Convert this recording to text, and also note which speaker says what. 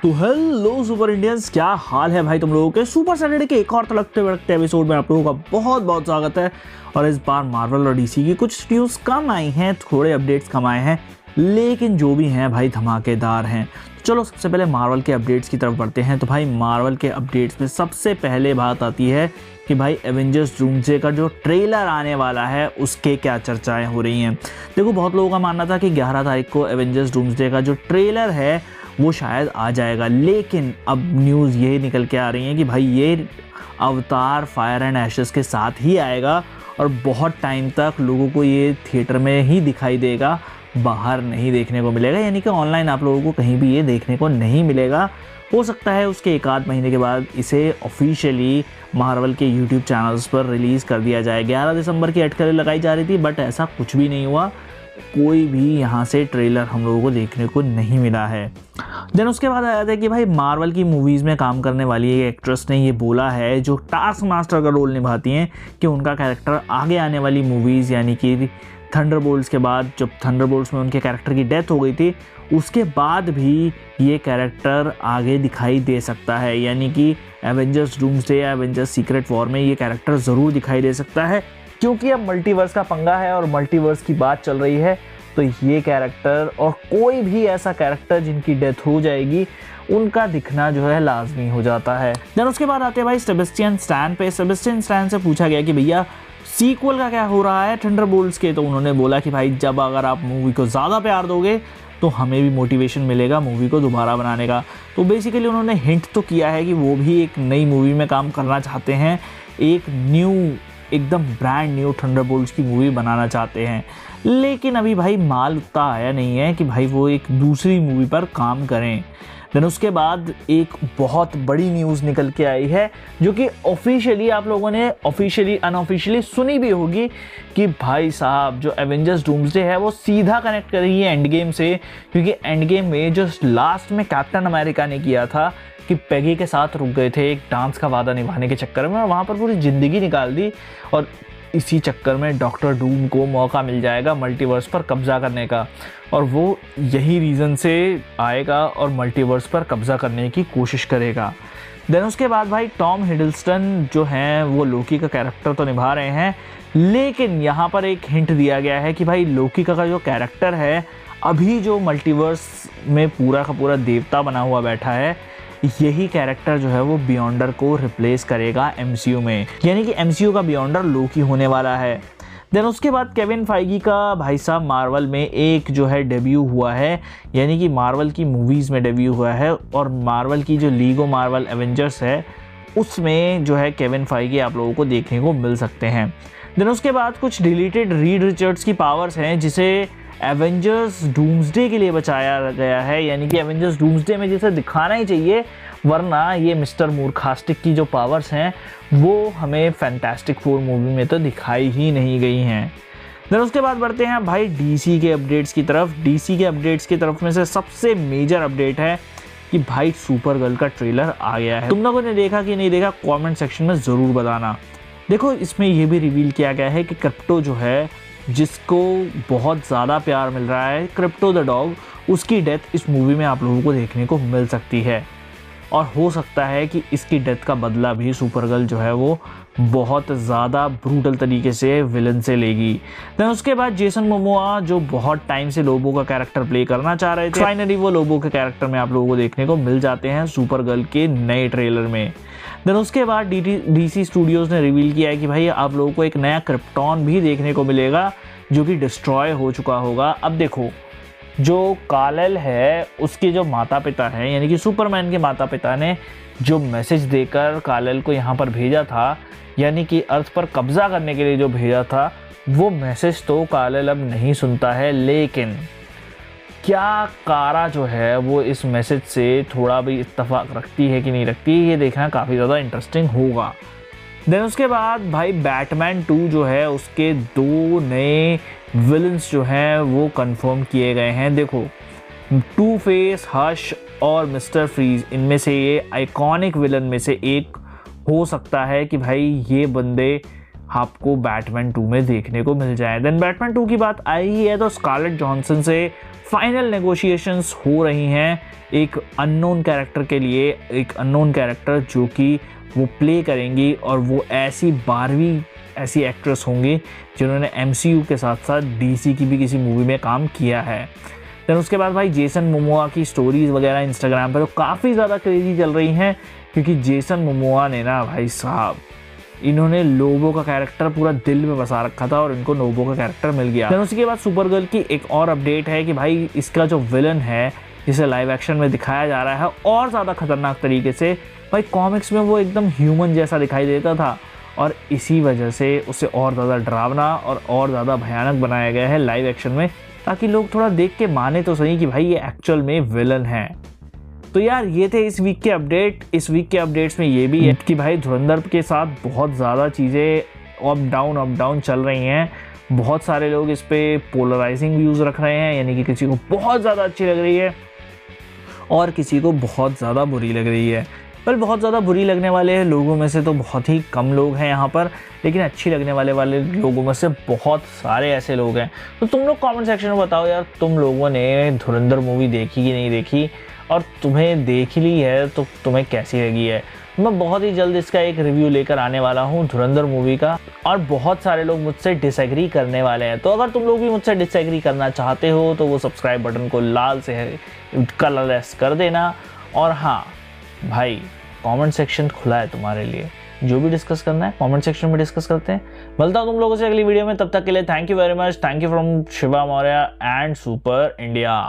Speaker 1: तो hello super Indians, क्या हाल है भाई तुम लोगों के। सुपर सैटरडे के एक और तड़कते भड़कते एपिसोड में आप लोगों का बहुत बहुत स्वागत है। और इस बार मार्वल और डीसी की कुछ न्यूज़ कम आई हैं, थोड़े अपडेट्स कम आए हैं, लेकिन जो भी हैं भाई धमाकेदार हैं। तो चलो सबसे पहले मार्वल के अपडेट्स की तरफ बढ़ते हैं। तो भाई मार्वल के अपडेट्स में सबसे पहले बात आती है कि भाई एवेंजर्स डूम्सडे का जो ट्रेलर आने वाला है उसके क्या चर्चाएं हो रही हैं। देखो, बहुत लोगों का मानना था कि 11 तारीख को एवेंजर्स डूम्सडे का जो ट्रेलर है वो शायद आ जाएगा, लेकिन अब न्यूज़ यही निकल के आ रही है कि भाई ये अवतार फायर एंड एशेस के साथ ही आएगा और बहुत टाइम तक लोगों को ये थिएटर में ही दिखाई देगा, बाहर नहीं देखने को मिलेगा। यानी कि ऑनलाइन आप लोगों को कहीं भी ये देखने को नहीं मिलेगा। हो सकता है उसके एक आध महीने के बाद इसे ऑफिशियली मार्वल के यूट्यूब चैनल्स पर रिलीज़ कर दिया जाए। 11 दिसंबर की अटकलें लगाई जा रही थी, बट ऐसा कुछ भी नहीं हुआ। कोई भी यहाँ से ट्रेलर हम लोगों को देखने को नहीं मिला है। देन उसके बाद आया था कि भाई मार्वल की मूवीज़ में काम करने वाली एक एक्ट्रेस ने ये बोला है, जो टास्क मास्टर का रोल निभाती हैं, कि उनका कैरेक्टर आगे आने वाली मूवीज़ यानी कि थंडरबोल्ट्स के बाद, जब थंडरबोल्ट्स में उनके कैरेक्टर की डेथ हो गई थी, उसके बाद भी ये कैरेक्टर आगे दिखाई दे सकता है। यानी कि एवेंजर्स डूम्सडे या एवेंजर्स सीक्रेट वॉर में ये कैरेक्टर ज़रूर दिखाई दे सकता है, क्योंकि अब मल्टीवर्स का पंगा है और मल्टीवर्स की बात चल रही है। तो ये कैरेक्टर और कोई भी ऐसा कैरेक्टर जिनकी डेथ हो जाएगी, उनका दिखना जो है लाजमी हो जाता है। देन उसके बाद आते हैं भाई सेबेस्टियन स्टैन पे। सेबेस्टियन स्टैन से पूछा गया कि भैया सीक्वल का क्या हो रहा है थंडरबोल्ट्स के। तो उन्होंने बोला कि भाई जब अगर आप मूवी को ज़्यादा प्यार दोगे तो हमें भी मोटिवेशन मिलेगा मूवी को दोबारा बनाने का। तो बेसिकली उन्होंने हिंट तो किया है कि वो भी एक नई मूवी में काम करना चाहते हैं, एक एकदम ब्रांड न्यू थंडरबोल्ट्स की मूवी बनाना चाहते हैं। लेकिन अभी भाई माल उतना आया नहीं है कि भाई वो एक दूसरी मूवी पर काम करें। देन उसके बाद एक बहुत बड़ी न्यूज़ निकल के आई है, जो कि ऑफिशियली आप लोगों ने ऑफिशियली अनऑफिशियली सुनी भी होगी, कि भाई साहब जो एवेंजर्स डूम्सडे है वो सीधा कनेक्ट कर रही है एंड गेम से। क्योंकि एंड गेम में जो लास्ट में कैप्टन अमेरिका ने किया था कि पेगी के साथ रुक गए थे एक डांस का वादा निभाने के चक्कर में, और वहाँ पर पूरी ज़िंदगी निकाल दी। और इसी चक्कर में डॉक्टर डूम को मौका मिल जाएगा मल्टीवर्स पर कब्जा करने का, और वो यही रीज़न से आएगा और मल्टीवर्स पर कब्जा करने की कोशिश करेगा। देन उसके बाद भाई टॉम हिडलस्टन जो हैं वो लोकी का कैरेक्टर तो निभा रहे हैं, लेकिन यहाँ पर एक हिंट दिया गया है कि भाई लोकी का जो कैरेक्टर है, अभी जो मल्टीवर्स में पूरा का पूरा देवता बना हुआ बैठा है, यही कैरेक्टर जो है वो बियॉन्डर को रिप्लेस करेगा एमसीयू में। यानी कि एमसीयू का बियॉन्डर लोकी होने वाला है। देन उसके बाद केविन फाइगी का भाई साहब मार्वल में एक जो है डेब्यू हुआ है, यानी कि मार्वल की मूवीज़ में डेब्यू हुआ है। और मार्वल की जो लीगो मार्वल एवेंजर्स है उसमें जो है केविन फाइगी आप लोगों को देखने को मिल सकते हैं। देन उसके बाद कुछ डिलीटेड रीड रिचर्ड्स की पावर्स हैं, जिसे एवेंजर्स डूम्सडे के लिए बचाया गया है। यानी कि एवेंजर्स डूम्सडे में जिसे दिखाना ही चाहिए, वरना ये मिस्टर मूर्खास्टिक की जो पावर्स हैं वो हमें फैंटास्टिक फोर मूवी में तो दिखाई ही नहीं गई हैं। देन उसके बाद बढ़ते हैं भाई डीसी के अपडेट्स की तरफ। डीसी के अपडेट्स की तरफ में से सबसे मेजर अपडेट है कि भाई सुपर गर्ल का ट्रेलर आ गया है। तुम लोगों ने देखा कि नहीं देखा, कमेंट सेक्शन में ज़रूर बताना। देखो, इसमें ये भी रिवील किया गया है कि क्रिप्टो जो है, जिसको बहुत ज़्यादा प्यार मिल रहा है, क्रिप्टो द डॉग, उसकी डेथ इस मूवी में आप लोगों को देखने को मिल सकती है। और हो सकता है कि इसकी डेथ का बदला भी सुपर गर्ल जो है वो बहुत ज़्यादा ब्रूटल तरीके से विलन से लेगी। देन उसके बाद जेसन मोमोआ, जो बहुत टाइम से लोबो का कैरेक्टर प्ले करना चाह रहे थे, फाइनली वो लोबो के कैरेक्टर में आप लोगों को देखने को मिल जाते हैं सुपर गर्ल के नए ट्रेलर में। देन उसके बाद डीसी स्टूडियोज़ ने रिवील किया है कि भाई आप लोगों को एक नया क्रिप्टॉन भी देखने को मिलेगा, जो कि डिस्ट्रॉय हो चुका होगा। अब देखो, जो काल-एल है उसके जो माता पिता हैं, यानी कि सुपरमैन के माता पिता ने जो मैसेज देकर काल-एल को यहाँ पर भेजा था, यानी कि अर्थ पर कब्जा करने के लिए जो भेजा था, वो मैसेज तो काल-एल अब नहीं सुनता है। लेकिन क्या कारा जो है वो इस मैसेज से थोड़ा भी इत्तेफाक रखती है कि नहीं रखती, ये देखना काफ़ी ज़्यादा इंटरेस्टिंग होगा। देन उसके बाद भाई बैटमैन 2 जो है उसके 2 नए विलन्स जो हैं वो कंफर्म किए गए हैं। देखो, टू फेस, हश और मिस्टर फ्रीज, इनमें से ये आइकॉनिक विलन में से एक हो सकता है कि भाई ये बंदे आपको बैटमैन 2 में देखने को मिल जाए। देन बैटमैन 2 की बात आई ही है तो स्कारलेट जॉनसन से फाइनल नेगोशिएशंस हो रही हैं एक अननोन कैरेक्टर के लिए, एक अननोन कैरेक्टर जो कि वो प्ले करेंगी और वो ऐसी 12वीं ऐसी एक्ट्रेस होंगी जिन्होंने MCU के साथ साथ DC की भी किसी मूवी में काम किया है। देन उसके बाद भाई जेसन मोमोआ की स्टोरीज़ वगैरह इंस्टाग्राम पर तो काफ़ी ज़्यादा क्रेजी चल रही हैं, क्योंकि जेसन मोमोआ ने ना भाई साहब, इन्होंने लोबो का कैरेक्टर पूरा दिल में बसा रखा था और इनको लोबो का कैरेक्टर मिल गया। देन उसके बाद सुपरगर्ल की एक और अपडेट है कि भाई इसका जो विलन है जिसे लाइव एक्शन में दिखाया जा रहा है और ज़्यादा खतरनाक तरीके से, भाई कॉमिक्स में वो एकदम ह्यूमन जैसा दिखाई देता था और इसी वजह से उसे और ज़्यादा डरावना और ज़्यादा भयानक बनाया गया है लाइव एक्शन में, ताकि लोग थोड़ा देख के माने तो सही कि भाई ये एक्चुअल में विलन है। तो यार ये थे इस वीक के अपडेट। इस वीक के अपडेट्स में ये भी है कि भाई धुरंधर के साथ बहुत ज़्यादा चीज़ें अप डाउन चल रही हैं। बहुत सारे लोग इस पर पोलराइजिंग व्यूज़ रख रहे हैं, यानी कि किसी को बहुत ज़्यादा अच्छी लग रही है और किसी को बहुत ज़्यादा बुरी लग रही है। पर बहुत ज़्यादा बुरी लगने वाले लोगों में से तो बहुत ही कम लोग हैं यहाँ पर, लेकिन अच्छी लगने वाले लोगों में से बहुत सारे ऐसे लोग हैं। तो तुम लोग कमेंट सेक्शन में बताओ यार, तुम लोगों ने धुरंधर मूवी देखी कि नहीं देखी, और तुम्हें देख ली है तो तुम्हें कैसी लगी है। मैं बहुत ही जल्द इसका एक रिव्यू लेकर आने वाला हूँ धुरंधर मूवी का, और बहुत सारे लोग मुझसे डिसएग्री करने वाले हैं। तो अगर तुम लोग भी मुझसे डिसएग्री करना चाहते हो तो वो सब्सक्राइब बटन को लाल से कलरलेस कर देना। और हाँ भाई, कमेंट सेक्शन खुला है तुम्हारे लिए, जो भी डिस्कस करना है कमेंट सेक्शन में डिस्कस करते हैं। मिलता हूँ तुम लोगों से अगली वीडियो में, तब तक के लिए thank you very much. Thank you from Shiva Maurya and super India.